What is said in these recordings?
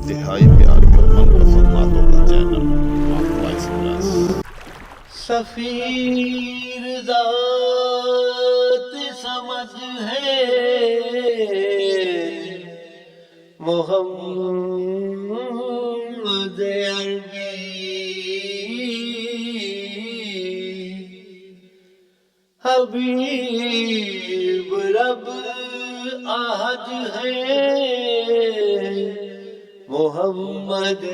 انتہائی پیاری اور من پسند باتوں کا چینل معقولہ ایکسپریس۔ سفیر ذات سمجھ ہے محمد عربی، حبیب رب احد ہے محمد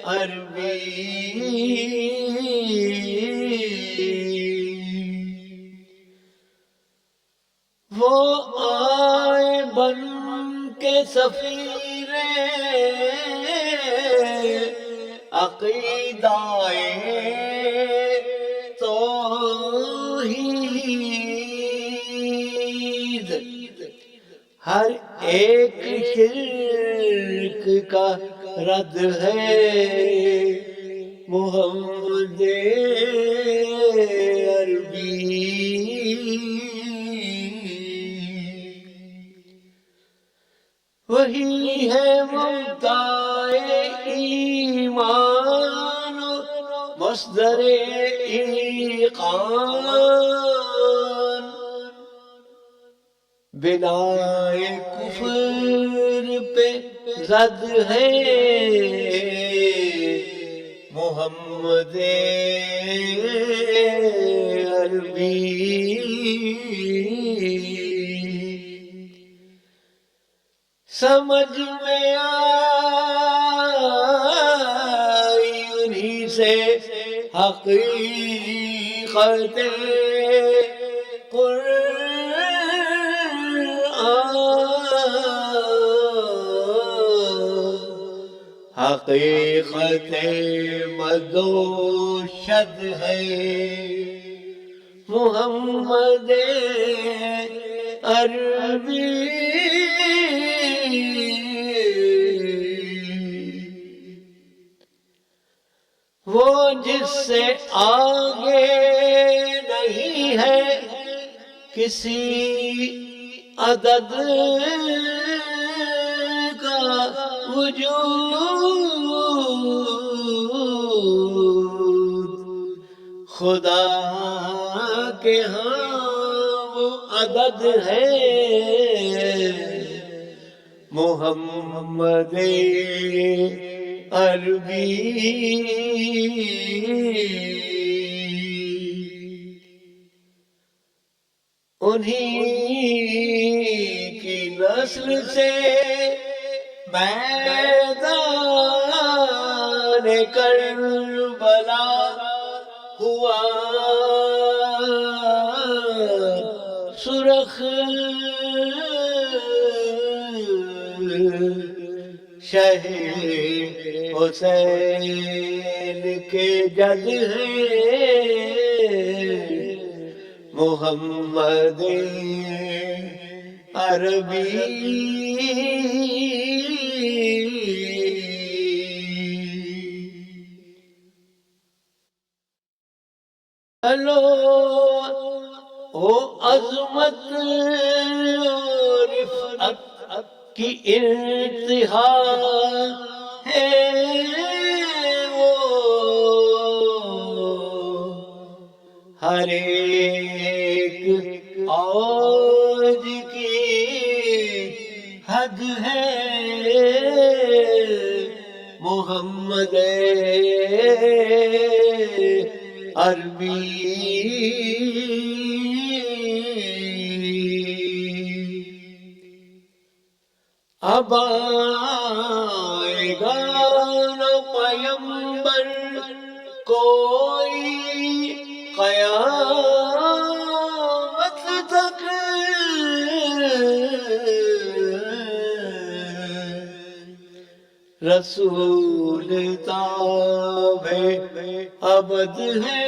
عربی۔ وہ آئے بن کے سفیر عقیدہ توحید، ہر ایک شرک کا رد ہے محمد عربی۔ وہی ہے مبدأ ایمان مصدر ایقان، بنائے کفر پہ زد ہے محمد عربی۔ سمجھ میں آئی انہی سے حقیقت قرآن، حقیقت مدوشد ہے محمد عربی۔ وہ جس سے آگے نہیں ہے کسی عدد کا وجود، خدا کے ہاں وہ عدد ہے محمد عربی۔ انہی کی نسل سے میدان کربلا ہوا سرخ، شہ حسین کے جد ہے محمد عربی۔ ہلو او عظمت اور رفعت کی انتہا ہے وہ، ہر ایک اوج کی حد ہے محمد عربی۔ اب آئے گا نہ پیمبر کوئی قیامت تک، رسول تاب ابد ہے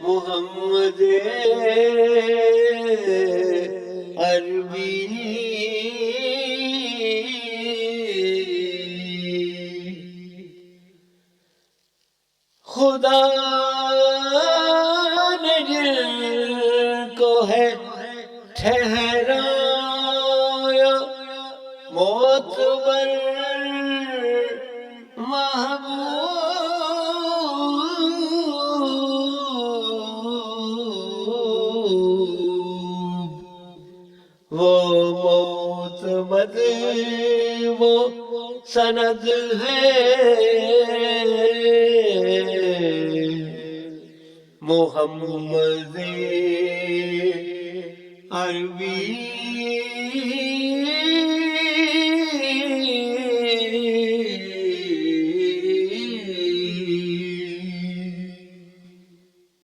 محمد عربی۔ خدا نے جن کو ہے ٹھہرایا معتبر محبوب وہ معتمد وہ سند ہے محمد عربی